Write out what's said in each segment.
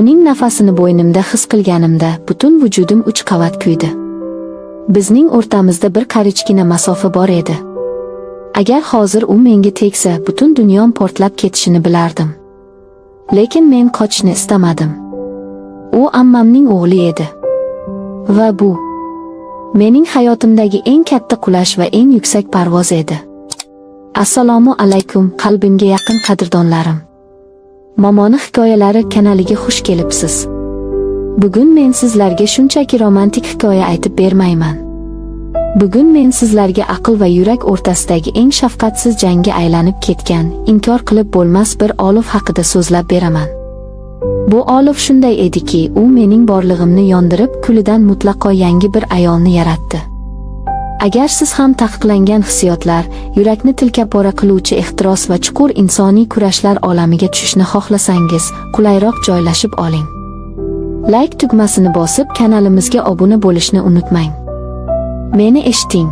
Uning nafasini bo'ynimda his qilganimda butun vujudim 3 qavat kuydi. Bizning o'rtamizda bir qarichgina masofa bor edi. Agar hozir u menga tegsa, butun dunyom portlab ketishini bilardim. Lekin men qochishni istamadim. U ammamning o'g'li edi. Va bu mening hayotimdagi eng katta qulash va eng yuksak parvoz edi. Assalomu alaykum, qalbimga yaqin qadrdonlarim. Momoni hikoyalari kanaliga xush kelibsiz. Bugun men sizlarga shunchaki romantik hikoya aytib bermayman. Bugun men sizlarga aql va yurak o'rtasidagi eng shafqatsiz jangga aylanib ketgan, inkor qilib bo'lmas bir olov haqida so'zlab beraman. Bu olov shunday ediki, u mening borlig'imni yondirib, kulidan mutlaqo yangi bir ayolni yaratdi. Agar siz ham taqiqlangan hissiyotlar, yurakni tilkapora qiluvchi ehtiros va chuqur insoniy kurashlar olamiga tushishni xohlasangiz, qulayroq joylashib oling. Like tugmasini bosib, kanalimizga obuna bo'lishni unutmang. Meni eshiting.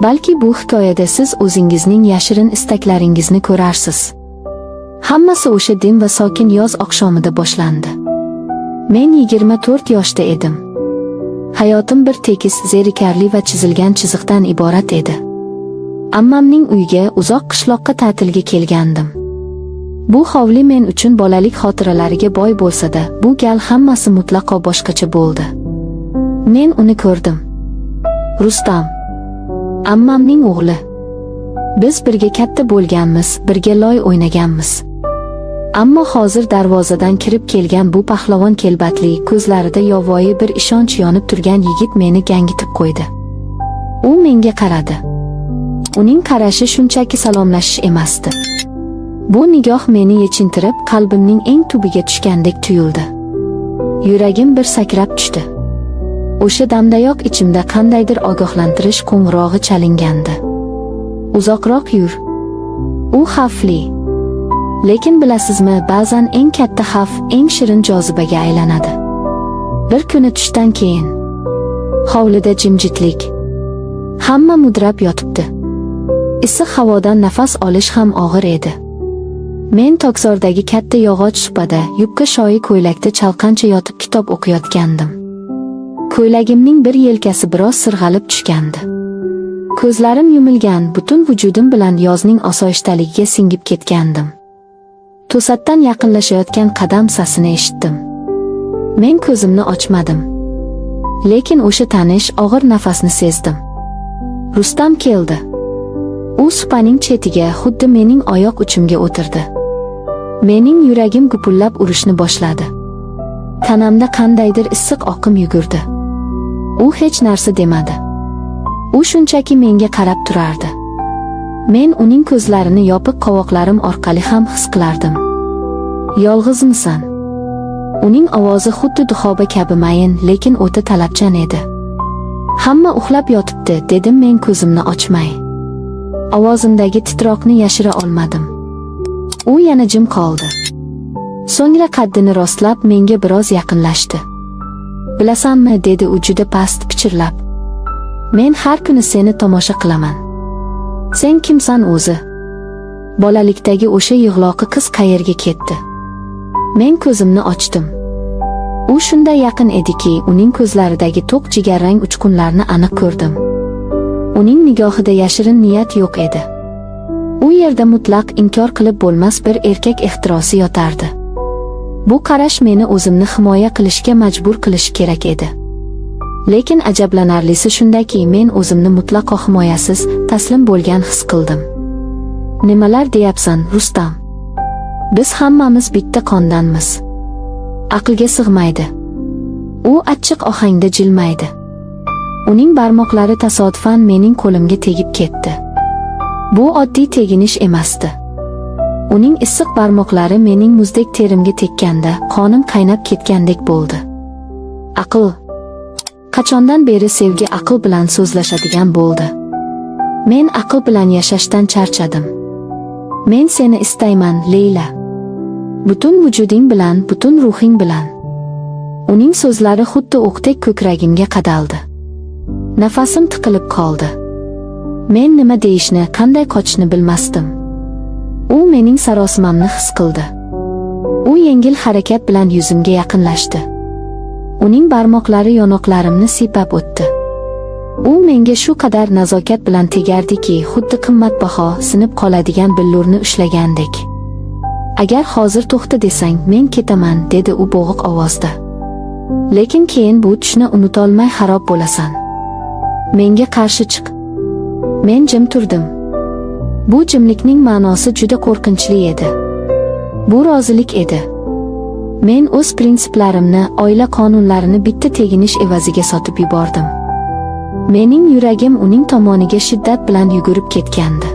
Balki bu hikoyada siz o'zingizning yashirin istaklaringizni ko'rarsiz. Hammasi o'sha dim va sokin yoz oqshomida boshlandi. Men 24 yoshda edim. Hayotim bir tekis, zerikarli va chizilgan chiziqdan iborat edi. Ammamning uyiga, uzoq qishloqqa ta'tilga kelgandim. Bu hovli men uchun bolalik xotiralariga boy bo'lsa-da, bu gal hammasi mutlaqo boshqacha bo'ldi. Men uni ko'rdim. Rustam, ammamning o'g'li. Biz birga katta bo'lganmiz, birga loy o'ynaganmiz. Ammo hozir darvozadan kirib kelgan bu pahlavon kelbatli, ko'zlarida yovvoyi bir ishonch yonib turgan yigit meni gangitib qo'ydi. U menga qaradi. Uning qarashi shunchaki salomlashish emasdi. Bu nigoh meni yechintirib, qalbimning eng tubiga tushgandek tuyuldi. Yuragim bir sakrab tushdi. O'sha damdayoq ichimda qandaydir ogohlantirish qo'ng'irog'i chalingandi. Uzoqroq yur. U xavfli. Lekin bilasizmi, ba'zan eng katta xavf eng shirin jozibaga aylanadi. Bir kuni tushdan keyin hovlida jimjitlik. Hamma mudrab yotibdi. Issiq havodan nafas olish ham og'ir edi. Men tokzordagi katta yog'och supada, yupqa shoyi ko'ylakda chalqancha yotib kitob o'qiyotgandim. Ko'ylagimning bir yelkasi biroz sirg'alib tushgandi. Ko'zlarim yumilgan, butun vujudim bilan yozning osoyishtaligiga singib ketgandim. To'satdan yaqinlashayotgan qadam sasini eshitdim. Men ko'zimni ochmadim. Lekin o'sha tanish, og'ir nafasni sezdim. Rustam keldi. U supaning chetiga, xuddi mening oyoq uchimga o'tirdi. Mening yuragim gupullab urishni boshladi. Tanamda qandaydir issiq oqim yugurdi. U hech narsa demadi. U shunchaki menga qarab turardi. Men uning ko'zlarini yopiq qovoqlarim orqali ham his qilardim. Yolg'izmisan? Uning ovozi xuddi duxoba kabi mayin, lekin o'ta talabchan edi. Hamma uxlab yotibdi, dedim men ko'zimni ochmay. Ovozimdagi titroqni yashira olmadim. U yana jim qoldi. So'ngra qaddini rostlab menga biroz yaqinlashdi. Bilasanmi, dedi u juda past pichirlab. Men har kuni seni tomosha qilaman. Sen kimsan o'zi? Bolalikdagi o'sha yig'loqi qiz qayerga ketdi? Men ko'zimni ochdim. U shunday yaqin ediki, uning ko'zlaridagi to'q jigarrang uchqunlarni aniq ko'rdim. Uning nigohida yashirin niyat yo'q edi. U yerda mutlaq inkor qilib bo'lmas bir erkak ehtirosi yotardi. Bu qarash meni o'zimni himoya qilishga majbur qilishi kerak edi. Lekin ajablanarlisi shundaki, men o'zimni mutlaqo himoyasiz, taslim bo'lgan his qildim. Nimalar deyapsan, Rustam? Biz hammamiz bitta qondanmiz. Aqlga sig'maydi. U achchiq ohangda jilmaydi. Uning barmoqlari tasodifan mening qo'limga tegib ketdi. Bu oddiy teginish emasdi. Uning issiq barmoqlari mening muzdek terimga tekkanda, qonim qaynab ketgandek bo'ldi. Aql. Qachondan beri sevgi aql bilan so'zlashadigan bo'ldi. Men aql bilan yashashdan charchadim. Men seni istayman, Leyla. Butun vujuding bilan, butun ruhing bilan. Uning so'zlari xuddi o'qdek ko'kragimga qadaldi. Nafasim tiqilib qoldi. Men nima deyishni, qanday qochishni bilmasdim. U mening sarosimamni his qildi. U yengil harakat bilan yuzimga yaqinlashdi. Uning barmoqlari yonoqlarimni siypab o'tdi. U menga shu qadar nazokat bilan tegardiki, xuddi qimmatbaho, sinib qoladigan billurni ushlagandek. Agar hozir to'xta desang, men ketaman, dedi u bo'g'iq ovozda. Lekin keyin bu tushni unutolmay xarob bo'lasan. Menga qarshi chiq. Men jim turdim. Bu jimlikning ma'nosi juda qo'rqinchli edi. Bu rozilik edi. Men o'z prinsiplarimni, oila qonunlarini bitta teginish evaziga sotib yubordim. Mening yuragim uning tomoniga shiddat bilan yugurib ketgandi.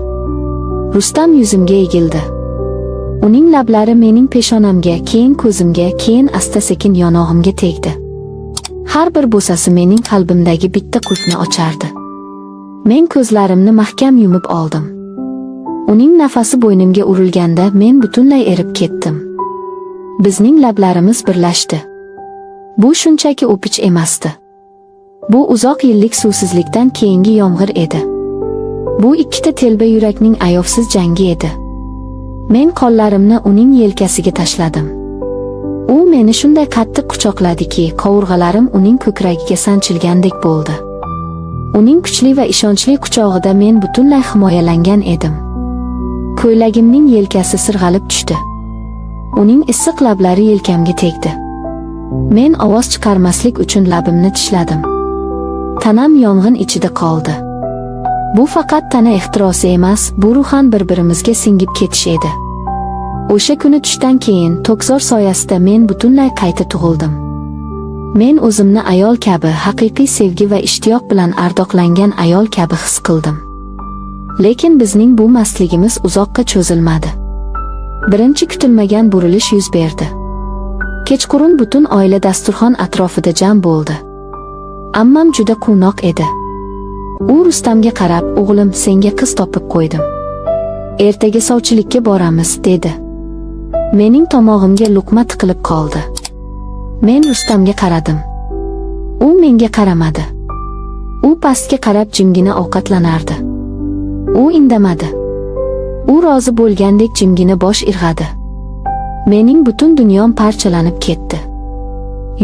Rustam yuzimga egildi. Uning lablari mening peshonamga, keyin ko'zimga, keyin asta-sekin yonog'imga tegdi. Har bir bo'sasi mening qalbimdagi bitta qulfni ochardi. Men ko'zlarimni mahkam yumib oldim. Uning nafasi bo'ynimga urilganda men butunlay erib ketdim. Bizning lablarimiz birlashdi. Bu shunchaki o'pich emasdi. Bu uzoq yillik suvsizlikdan keyingi yomg'ir edi. Bu ikkita telba yurakning ayovsiz jangi edi. Men qo'llarimni uning yelkasiga tashladim. U meni shunday qattiq quchoqladiki, qovurg'alarim uning ko'kragiga sanchilgandek bo'ldi. Uning kuchli va ishonchli quchog'ida men butunlay himoyalangan edim. Ko'ylagimning yelkasi sirg'alib tushdi. Uning issiq lablari yelkamga tegdi. Men ovoz chiqarmaslik uchun labimni tishladim. Tanam yong'in ichida qoldi. Bu faqat tana ehtirosi emas, bu ruhan bir-birimizga singib ketish edi. O'sha kuni tushdan keyin to'kzor soyasida men butunlay qayta tug'ildim. Men o'zimni ayol kabi, haqiqiy sevgi va ishtiyoq bilan ardoqlangan ayol kabi his qildim. Lekin bizning bu mastligimiz uzoqqa cho'zilmadi. Birinchi kutilmagan burilish yuz berdi. Kechqurun butun oila dasturxon atrofida jam bo'ldi. Ammam juda quvnoq edi. U Rustamga qarab, "O'g'lim, senga qiz topib qo'ydim. Ertaga sovchilikka boramiz", dedi. Mening tomog'imga luqma tiqilib qoldi. Men Rustamga qaradim. U menga qaramadi. U pastga qarab jimgina ovqatlanardi. U indamadi. U rozi bo'lgandek jimgina bosh irg'adi. Mening butun dunyom parchalanib ketdi.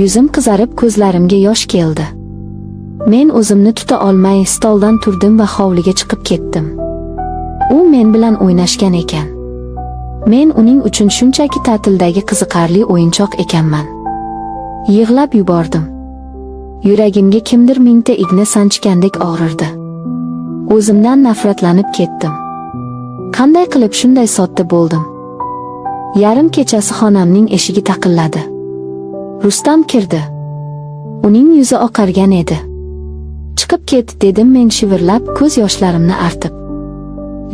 Yuzim qizarib, ko'zlarimga yosh keldi. Men o'zimni tuta olmay stoldan turdim va hovliga chiqib ketdim. U men bilan o'ynashgan ekan. Men uning uchun shunchaki ta'tildagi qiziqarli o'yinchoq ekanman. Yig'lab yubordim. Yuragimga kimdir mingta igna sanchgandek og'rirdi. O'zimdan nafratlanib ketdim. Qanday qilib shunday sodda bo'ldim? Yarim kechasi xonamning eshigi taqilladi. Rustam kirdi. Uning yuzi oqargan edi. "Chiqib ket", dedim men shivirlab, ko'z yoshlarimni artib.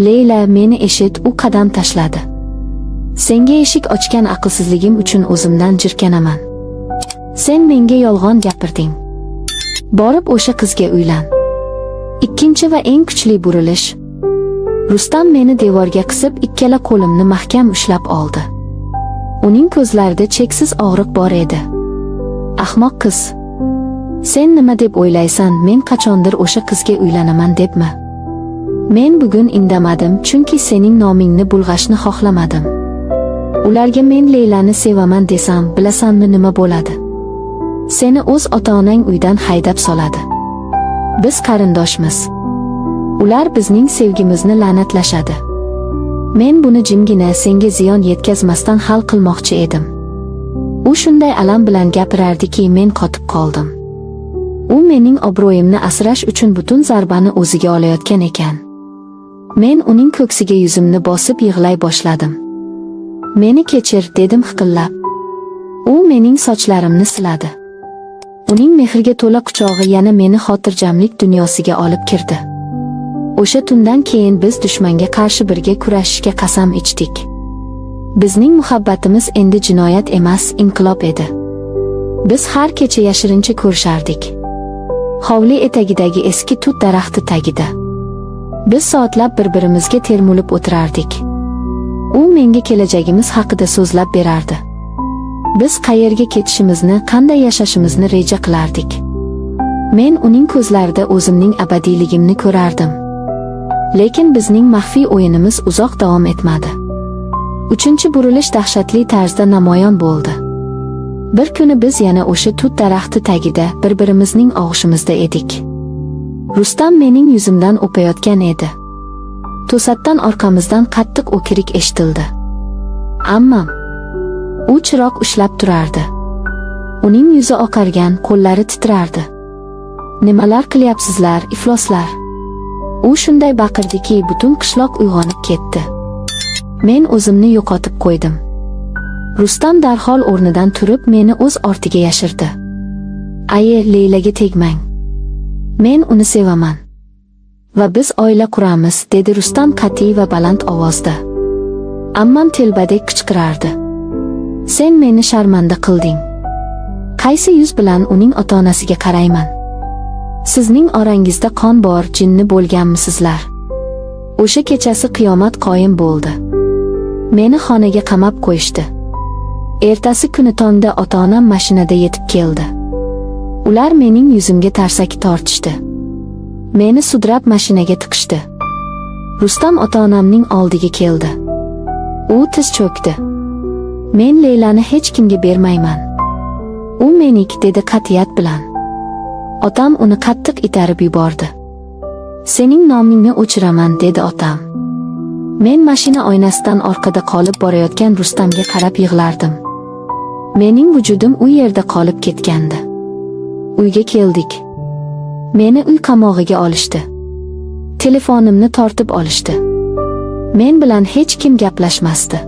"Leyla, meni eshit", u qadam tashladi. "Senga eshik ochgan aqlsizligim uchun o'zimdan jirkanaman. Sen menga yolg'on gapirding. Borib o'sha qizga uylan." Ikkinchi va eng kuchli burilish. Rustam meni devorga qisib, ikkala qo'limni mahkam ushlab oldi. Uning ko'zlarida cheksiz og'riq bor edi. "Ahmoq qiz. Sen nima deb o'ylaysan, men qachondir o'sha qizga uylanaman debmi? Men bugun indamadim, chunki sening nomingni bulg'ashni xohlamadim. Ularga men Leylani sevaman desam, bilasanmi nima bo'ladi? Seni o'z ota-onang uydan haydab soladi. Biz qarindoshmiz. Ular bizning sevgimizni la'natlashadi. Men buni jimgina, senga ziyon yetkazmasdan hal qilmoqchi edim." U shunday alam bilan gapirardiki, men qotib qoldim. U mening obro'yimni asrash uchun butun zarbani o'ziga olayotgan ekan. Men uning ko'ksiga yuzimni bosib yig'lay boshladim. "Meni kechir", dedim hiqillab. U mening sochlarimni siladi. Uning mehrga to'la quchog'i yana meni xotirjamlik dunyosiga olib kirdi. O'sha tundan keyin biz dushmanga qarshi birga kurashishga qasam ichdik. Bizning muhabbatimiz endi jinoyat emas, inqilob edi. Biz har kecha yashirincha ko'rishardik. Hovli etagidagi eski tut daraxti tagida. Biz soatlab bir-birimizga termulib o'tirardik. U menga kelajagimiz haqida so'zlab berardi. Biz qayerga ketishimizni, qanday yashashimizni reja qilardik. Men uning ko'zlarida o'zimning abadiyligimni ko'rardim. Lekin bizning maxfiy o'yinimiz uzoq davom etmadi. Uchinchi burilish dahshatli tarzda namoyon bo'ldi. Bir kuni biz yana o'sha tut daraxti tagida bir-birimizning og'ushimizda edik. Rustam mening yuzimdan o'payotgan edi. To'satdan orqamizdan qattiq o'kirik eshitildi. Ammam. U chiroq ushlab turardi. Uning yuzi oqargan, qo'llari titrardi. Nimalar qilyapsizlar, ifloslar? U shunday baqirdiki, butun qishloq uyg'onib ketdi. Men o'zimni yo'qotib qo'ydim. Rustam darhol o'rnidan turib meni o'z ortiga yashirdi. Ayi, Leylaga tegmang. Men uni sevaman. Va biz oila quramiz, dedi Rustam qat'iy va baland ovozda. Ammam telbadek qichqirardi. Sen meni sharmanda qilding. Qaysi yuz bilan uning ota-onasiga qarayman? Sizning orangizda qon bor, jinni bo'lganmisizlar? O'sha kechasi qiyomat qoyim bo'ldi. Meni xonaga qamab qo'yishdi. Ertasi kuni tongda ota-onam mashinada yetib keldi. Ular mening yuzimga tarsaki tortishdi. Meni sudrab mashinaga tiqishdi. Rustam ota-onamning oldiga keldi. U tiz cho'kdi. Men Leylani hech kimga bermayman. U meniki, dedi qat'iyat bilan. Otam uni qattiq itarib yubordi. Sening nomingni o'chiraman, dedi otam. Men mashina oynasidan orqada qolib borayotgan Rustamga qarab yig'lardim. Mening vujudim u yerda qolib ketgandi. Uyga keldik. Meni uy qamog'iga olishdi. Telefonimni tortib olishdi. Men bilan hech kim gaplashmasdi.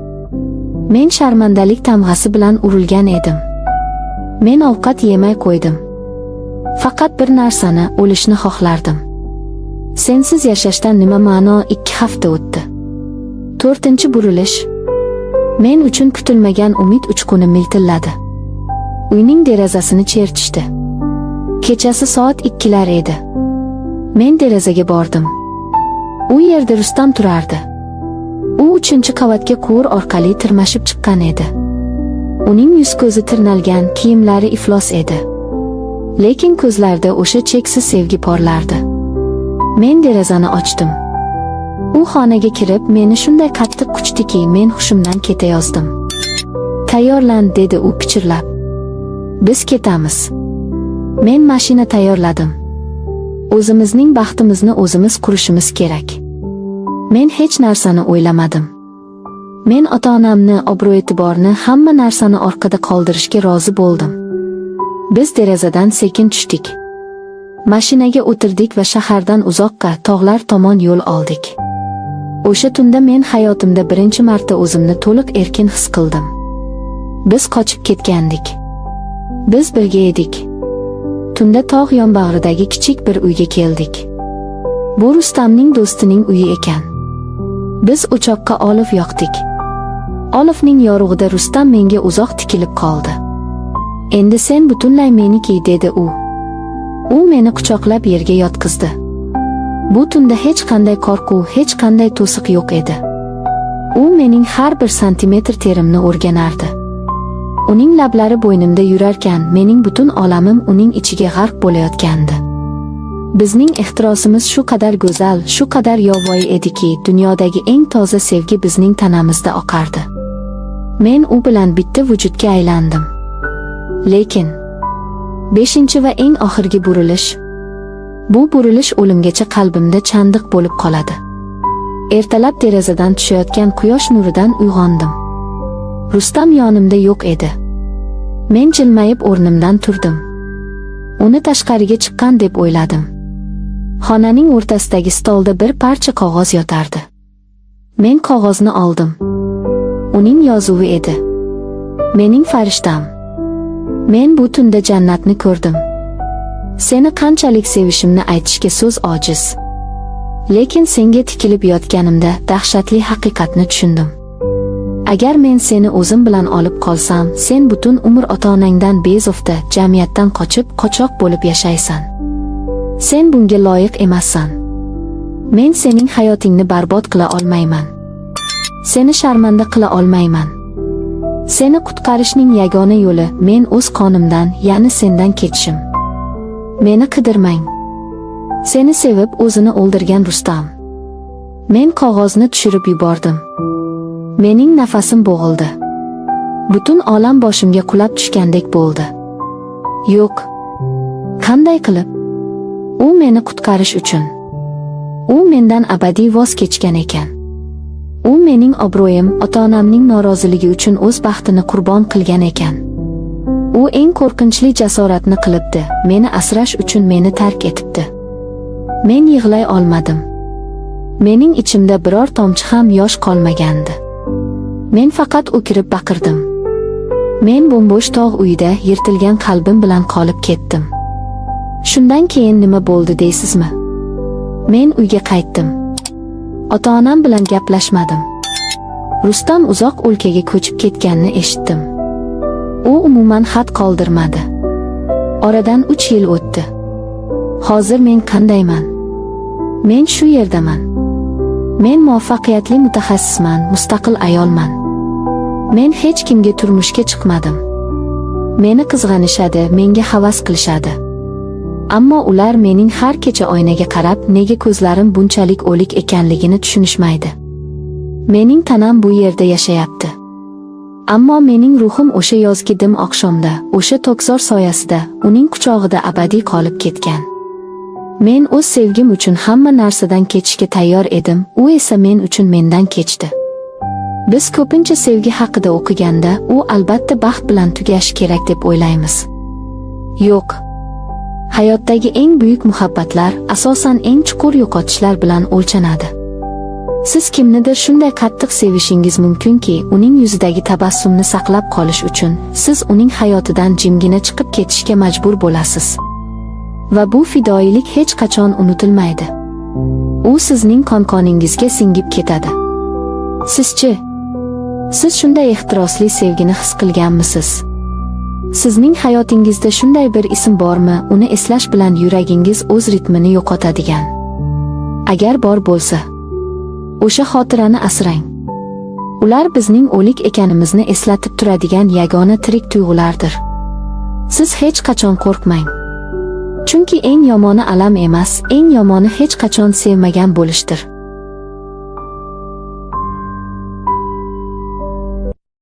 Men sharmandalik tamg'asi bilan urilgan edim. Men ovqat yemay qo'ydim. Faqat bir narsani, o'lishni xohlardim. Sensiz yashashdan nima ma'no? 2 hafta o'tdi. 4-burilish. Men uchun kutilmagan umid uchquni miltilladi. Uyning derazasini chertishdi. Kechasi soat 2lar edi. Men derazaga bordim. U yerda Rustam turardi. U 3-qavatga quvur orqali tirmashib chiqqan edi. Uning yuz-ko'zi tirnalgan, kiyimlari iflos edi. Lekin ko'zlarida o'sha cheksiz sevgi porlardi. Men derazani ochdim. U xonaga kirib meni shunday qattiq quchdiki, men hushimdan ketayozdim. Tayyorlan, dedi u pichirlab. Biz ketamiz. Men mashina tayyorladim. O'zimizning baxtimizni o'zimiz qurishimiz kerak. Men hech narsani o'ylamadim. Men ota-onamni, obro'-e'tiborni, hamma narsani orqada qoldirishga rozi bo'ldim. Biz derazadan sekin tushdik. Mashinaga o'tirdik va shahardan uzoqqa, tog'lar tomon yo'l oldik. O'sha tunda men hayotimda birinchi marta o'zimni to'liq erkin his qildim. Biz qochib ketgandik. Biz birga edik. Tunda tog' yonbag'ridagi kichik bir uyga keldik. Bu Rustamning do'stining uyi ekan. Biz o'choqqa olov yoqdik. Olovning yorug'ida Rustam menga uzoq tikilib qoldi. Endi sen butunlay meniki, dedi u. U meni quchoqlab yerga yotqizdi. Bu tunda hech qanday qo'rquv, hech qanday to'siq yo'q edi. U mening har bir santimetr terimni o'rganardi. Uning lablari bo'ynimda yurarkan, mening butun olamim uning ichiga g'arq bo'layotgandi. Bizning ehtirosimiz shu qadar go'zal, shu qadar yovvoyi ediki, dunyodagi eng toza sevgi bizning tanamizda oqardi. Men u bilan bitta vujudga aylandim. Lekin 5 va eng oxirgi burilish. Bu burilish o'limgacha qalbimda chandiq bo'lib qoladi. Ertalab derazadan tushayotgan quyosh nuridan uyg'ondim. Rustam yonimda yo'q edi. Men jilmayib o'rnimdan turdim. Uni tashqariga chiqqan deb o'yladim. Xonaning o'rtasidagi stolda bir parcha qog'oz yotardi. Men qog'ozni oldim. Uning yozuvi edi. Mening farishtam. Men bu tunda jannatni ko'rdim. Seni qanchalik sevishimni aytishga so'z ojiz. Lekin senga tikilib yotganimda dahshatli haqiqatni tushundim. Agar men seni o'zim bilan olib qolsam, sen butun umr ota-onangdan bezovta, jamiyatdan qochib, qochoq bo'lib yashaysan. Sen bunga loyiq emassan. Men sening hayotingni barbod qila olmayman. Seni sharmanda qila olmayman. Seni qutqarishning yagona yo'li men o'z qonimdan, ya'ni sendan ketishim. Meni qidirmang. Seni sevib o'zini o'ldirgan Rustam. Men qog'ozni tushirib yubordim. Mening nafasim bo'g'ildi. Butun olam boshimga qulab tushgandek bo'ldi. Yo'q. Qanday qilib? U meni qutqarish uchun. U mendan abadiy voz kechgan ekan. U mening obro'yim, ota-onamning noroziligi uchun o'z baxtini qurbon qilgan ekan. U eng qo'rqinchli jasoratni qilibdi. Meni asrash uchun meni tark etibdi. Men yig'lay olmadim. Mening ichimda biror tomchi ham yosh qolmagandi. Men faqat o'kirib baqirdim. Men bo'mbo'sh tog' uyida yirtilgan qalbim bilan qolib ketdim. Shundan keyin nima bo'ldi deysizmi? Men uyga qaytdim. Ota-onam bilan gaplashmadim. Rustam uzoq o'lkaga ko'chib ketganini eshitdim. U umuman xat qoldirmadi. Oradan 3 yil o'tdi. Hozir men qandayman? Men shu yerdaman. Men muvaffaqiyatli mutaxassisman, mustaqil ayolman. Men hech kimga turmushga chiqmadim. Meni qizg'anishadi, menga havas qilishadi. Ammo ular mening har kecha oynaga qarab, nega ko'zlarim bunchalik o'lik ekanligini tushunishmaydi. Mening tanam bu yerda yashayapti. Ammo mening ruhim o'sha yozgi dim oqshomda, o'sha to'kzor soyasida, uning quchog'ida abadiy qolib ketgan. Men o'z sevgim uchun hamma narsadan kechishga tayyor edim, u esa men uchun mendan kechdi. Biz ko'pincha sevgi haqida o'qiganda, u albatta baxt bilan tugashi kerak deb o'ylaymiz. Yo'q. Hayotdagi eng buyuk muhabbatlar asosan eng chuqur yo'qotishlar bilan o'lchanadi. Siz kimnidir shunday qattiq sevishingiz mumkinki, uning yuzidagi tabassumni saqlab qolish uchun siz uning hayotidan jimgina chiqib ketishga majbur bo'lasiz. Va bu fidoyilik hech qachon unutilmaydi. U sizning qon-qoningizga singib ketadi. Sizchi? Siz shunday ehtirosli sevgini his qilganmisiz? Sizning hayotingizda shunday bir ism bormi, uni eslash bilan yuragingiz o'z ritmini yo'qotadigan? Agar bor bo'lsa, o'sha xotirani asrang. Ular bizning o'lik ekanimizni eslatib turadigan yagona tirik tuyg'ulardir. Siz hech qachon qo'rqmang. Chunki eng yomoni alam emas, eng yomoni hech qachon sevmagan bo'lishdir.